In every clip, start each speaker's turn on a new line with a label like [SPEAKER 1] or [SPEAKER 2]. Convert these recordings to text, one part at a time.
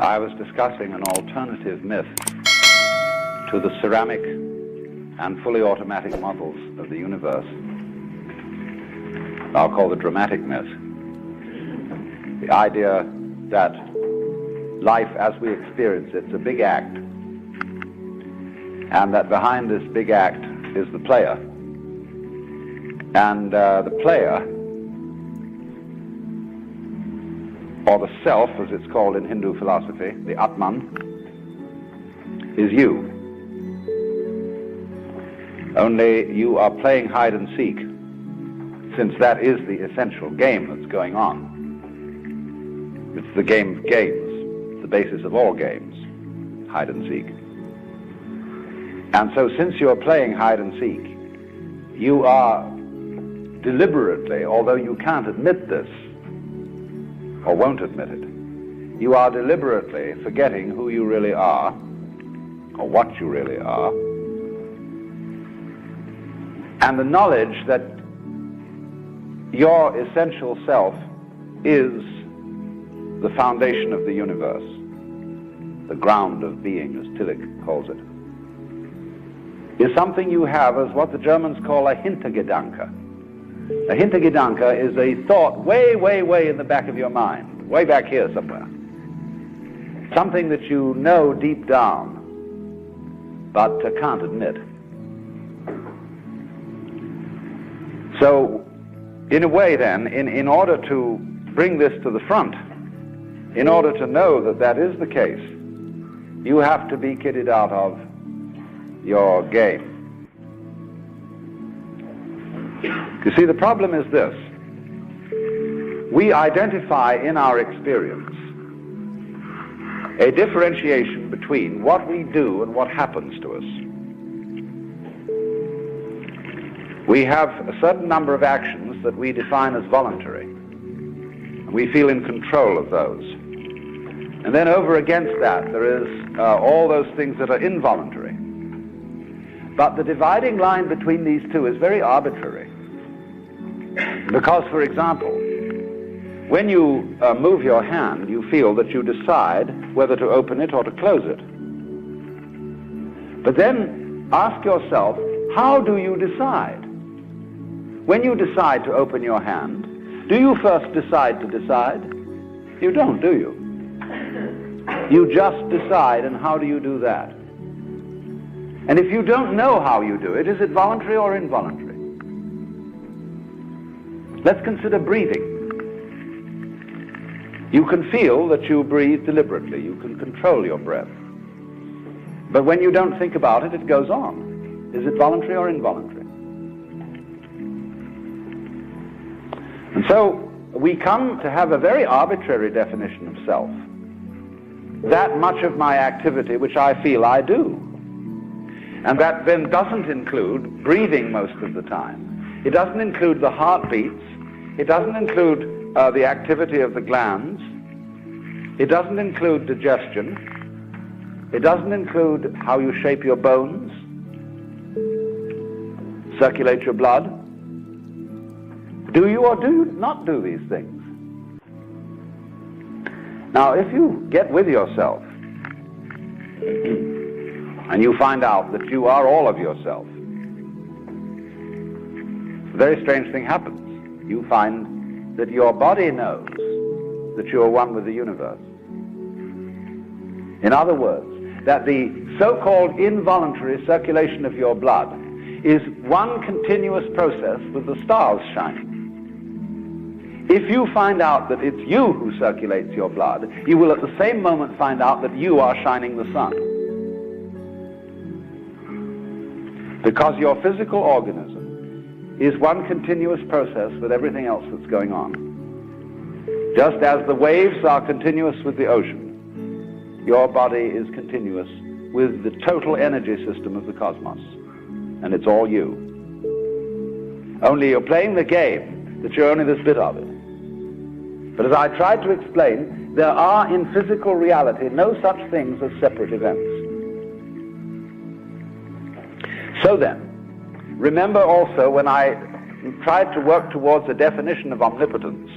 [SPEAKER 1] I was discussing an alternative myth to the ceramic and fully automatic models of the universe. I'll call the dramatic myth. The idea that life as we experience it's a big act, and that behind this big act is the player. And the player, or the self as it's called in Hindu philosophy, the Atman, is you. Only you are playing hide and seek, since that is the essential game that's going on. It's the game of games, the basis of all games, hide and seek. And so since you're playing hide and seek, you are deliberately, although you can't admit this, or won't admit it, you are deliberately forgetting who you really are, or what you really are, and the knowledge that your essential self is the foundation of the universe, the ground of being, as Tillich calls it, is something you have as what the Germans call a Hintergedanke. A Hintergedanke is a thought way, way, way in the back of your mind, way back here somewhere. Something that you know deep down, but can't admit. So, in a way then, in order to bring this to the front, in order to know that that is the case, you have to be kitted out of your game. You see, the problem is this. We identify in our experience a differentiation between what we do and what happens to us. We have a certain number of actions that we define as voluntary. We feel in control of those. And then over against that, there is all those things that are involuntary. But the dividing line between these two is very arbitrary. Because, for example, when you move your hand, you feel that you decide whether to open it or to close it. But then ask yourself, how do you decide? When you decide to open your hand, do you first decide to decide? You don't, do you? You just decide, and how do you do that? And if you don't know how you do it, is it voluntary or involuntary? Let's consider breathing. You can feel that you breathe deliberately. You can control your breath. But when you don't think about it, it goes on. Is it voluntary or involuntary? And so we come to have a very arbitrary definition of self. That much of my activity which I feel I do. And that then doesn't include breathing most of the time. It doesn't include the heartbeats. It doesn't include the activity of the glands. It doesn't include digestion. It doesn't include how you shape your bones, circulate your blood. Do you or do you not do these things? Now, if you get with yourself and you find out that you are all of yourself, a very strange thing happens. You find that your body knows that you are one with the universe. In other words, that the so-called involuntary circulation of your blood is one continuous process with the stars shining. If you find out that it's you who circulates your blood, you will at the same moment find out that you are shining the sun. Because your physical organism is one continuous process with everything else that's going on. Just as the waves are continuous with the ocean, your body is continuous with the total energy system of the cosmos. And it's all you. Only you're playing the game that you're only this bit of it. But as I tried to explain, there are in physical reality no such things as separate events. So then, remember also when I tried to work towards a definition of omnipotence.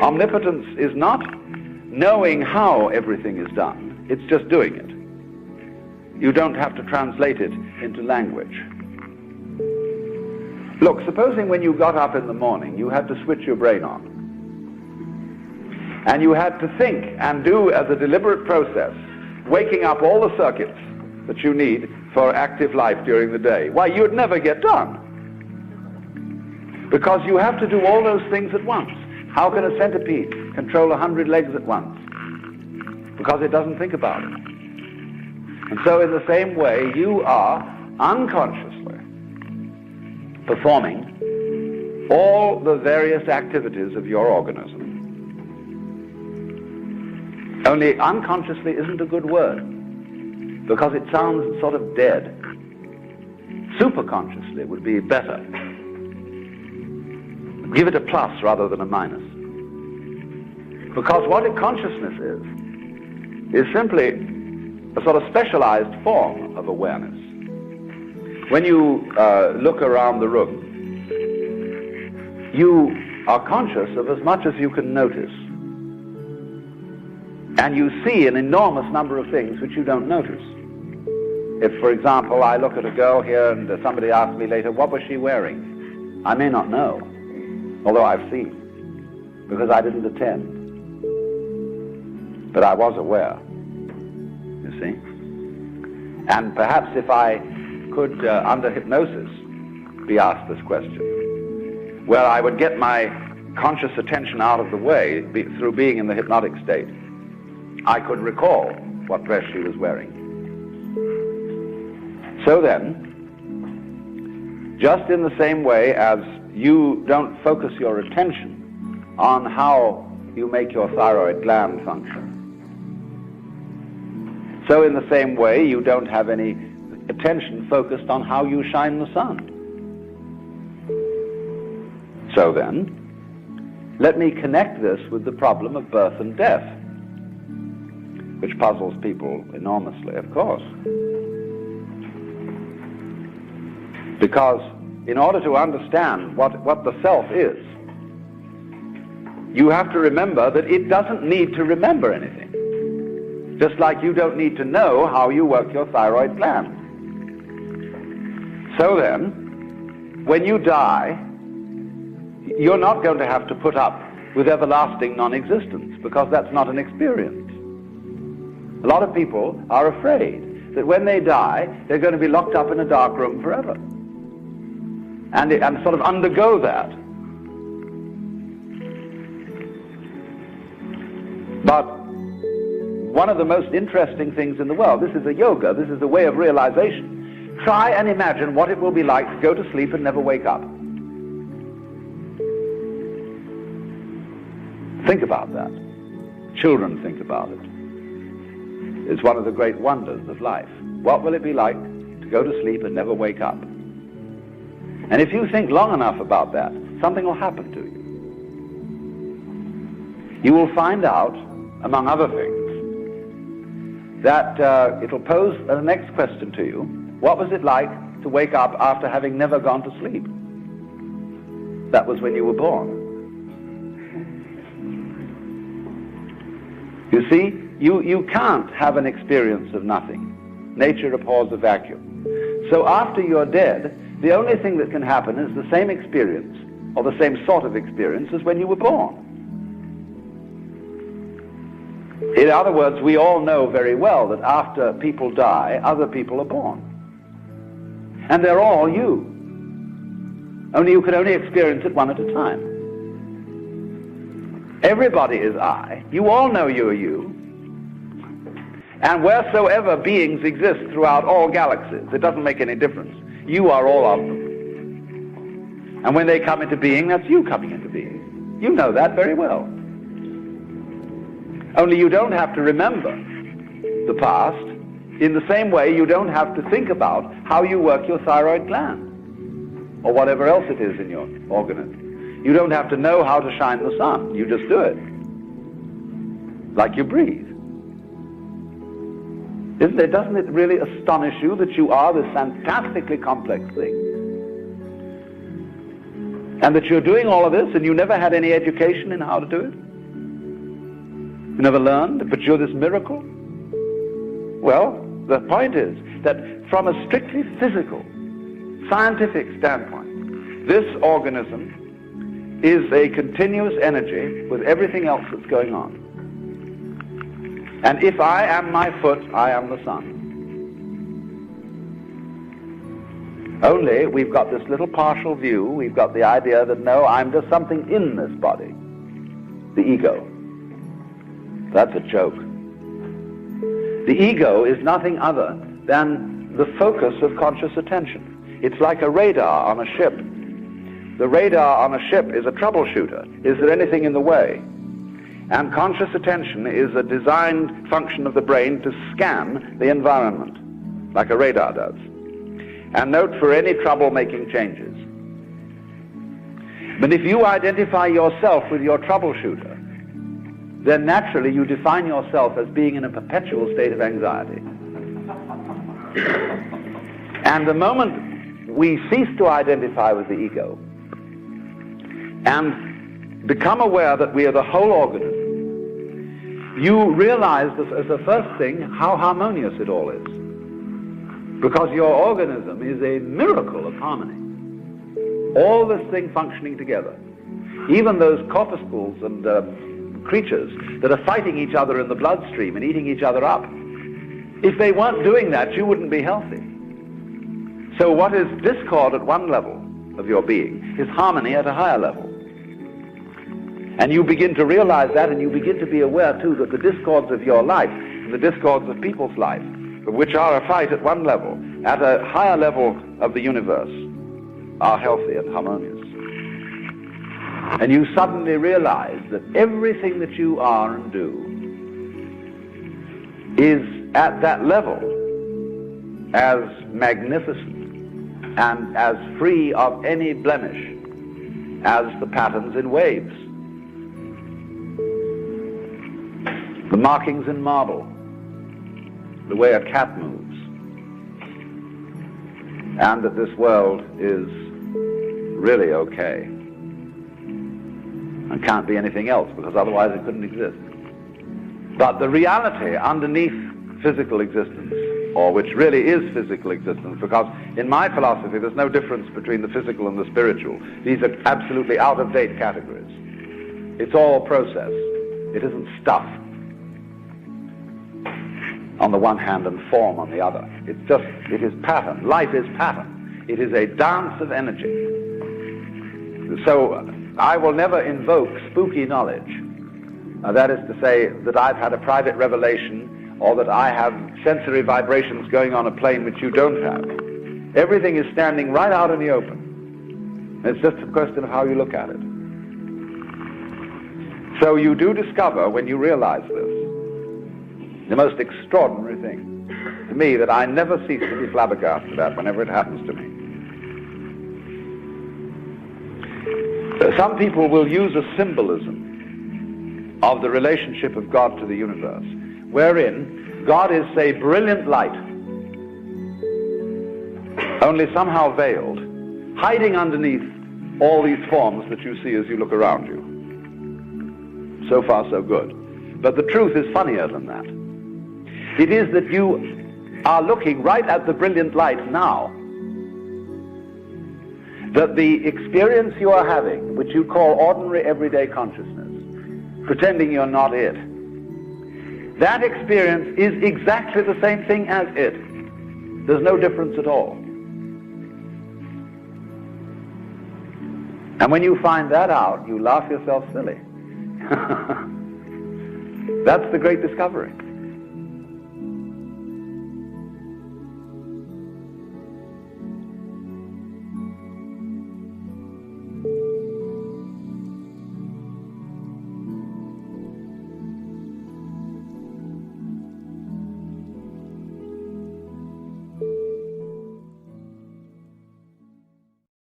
[SPEAKER 1] Omnipotence is not knowing how everything is done. It's just doing it. You don't have to translate it into language. Look, supposing when you got up in the morning, you had to switch your brain on. And you had to think and do as a deliberate process, waking up all the circuits that you need for active life during the day. Why, you'd never get done. Because you have to do all those things at once. How can a centipede control 100 legs at once? Because it doesn't think about it. And so in the same way, you are unconsciously performing all the various activities of your organism. Only unconsciously isn't a good word, because it sounds sort of dead. Superconsciously would be better. Give it a plus rather than a minus. Because what consciousness is simply a sort of specialized form of awareness. When you look around the room, you are conscious of as much as you can notice. And you see an enormous number of things which you don't notice. If, for example, I look at a girl here and somebody asks me later, what was she wearing? I may not know, although I've seen, because I didn't attend. But I was aware, you see. And perhaps if I could, under hypnosis, be asked this question, where I would get my conscious attention out of the way through being in the hypnotic state, I could recall what dress she was wearing. So then, just in the same way as you don't focus your attention on how you make your thyroid gland function, so in the same way you don't have any attention focused on how you shine the sun. So then, let me connect this with the problem of birth and death, which puzzles people enormously, of course. Because in order to understand what the self is, you have to remember that it doesn't need to remember anything. Just like you don't need to know how you work your thyroid gland. So then, when you die, you're not going to have to put up with everlasting non-existence, because that's not an experience. A lot of people are afraid that when they die, they're going to be locked up in a dark room forever. And sort of undergo that. But one of the most interesting things in the world, this is a yoga, this is a way of realization. Try and imagine what it will be like to go to sleep and never wake up. Think about that. Children think about it. It's one of the great wonders of life. What will it be like to go to sleep and never wake up? And if you think long enough about that, something will happen to you. You will find out, among other things, that it'll pose the next question to you. What was it like to wake up after having never gone to sleep? That was when you were born. You see, you can't have an experience of nothing. Nature abhors a vacuum. So after you're dead, the only thing that can happen is the same experience, or the same sort of experience as when you were born. In other words, we all know very well that after people die, other people are born. And they're all you. Only you can only experience it one at a time. Everybody is I. You all know you are you. And wheresoever beings exist throughout all galaxies, it doesn't make any difference. You are all of them. And when they come into being, that's you coming into being. You know that very well. Only you don't have to remember the past. In the same way, you don't have to think about how you work your thyroid gland or whatever else it is in your organism. You don't have to know how to shine the sun. You just do it. Like you breathe. Doesn't it really astonish you that you are this fantastically complex thing? And that you're doing all of this and you never had any education in how to do it? You never learned, but you're this miracle? Well, the point is that from a strictly physical, scientific standpoint, this organism is a continuous energy with everything else that's going on. And if I am my foot, I am the sun. Only we've got this little partial view. We've got the idea that, no, I'm just something in this body, the ego. That's a joke. The ego is nothing other than the focus of conscious attention. It's like a radar on a ship. The radar on a ship is a troubleshooter. Is there anything in the way? And conscious attention is a designed function of the brain to scan the environment, like a radar does, and note for any trouble-making changes. But if you identify yourself with your troubleshooter, then naturally you define yourself as being in a perpetual state of anxiety. And the moment we cease to identify with the ego and become aware that we are the whole organism, you realize that as the first thing how harmonious it all is. Because your organism is a miracle of harmony. All this thing functioning together. Even those corpuscles and creatures that are fighting each other in the bloodstream and eating each other up. If they weren't doing that, you wouldn't be healthy. So what is discord at one level of your being is harmony at a higher level. And you begin to realize that, and you begin to be aware too that the discords of your life and the discords of people's life, which are a fight at one level, at a higher level of the universe, are healthy and harmonious. And you suddenly realize that everything that you are and do is at that level as magnificent and as free of any blemish as the patterns in waves, the markings in marble, the way a cat moves, and that this world is really okay and can't be anything else, because otherwise it couldn't exist. But the reality underneath physical existence, or which really is physical existence, because in my philosophy there's no difference between the physical and the spiritual. These are absolutely out-of-date categories. It's all process. It isn't stuff on the one hand and form on the other. It is pattern. Life is pattern. It is a dance of energy. So I will never invoke spooky knowledge. That is to say that I've had a private revelation or that I have sensory vibrations going on a plane which you don't have. Everything is standing right out in the open. It's just a question of how you look at it. So you do discover, when you realize this, the most extraordinary thing to me that I never cease to be flabbergasted at whenever it happens to me. Some people will use a symbolism of the relationship of God to the universe, wherein God is, say, brilliant light, only somehow veiled, hiding underneath all these forms that you see as you look around you. So far, so good. But the truth is funnier than that. It is that you are looking right at the brilliant light now. That the experience you are having, which you call ordinary everyday consciousness, pretending you're not it, that experience is exactly the same thing as it. There's no difference at all. And when you find that out, you laugh yourself silly. That's the great discovery.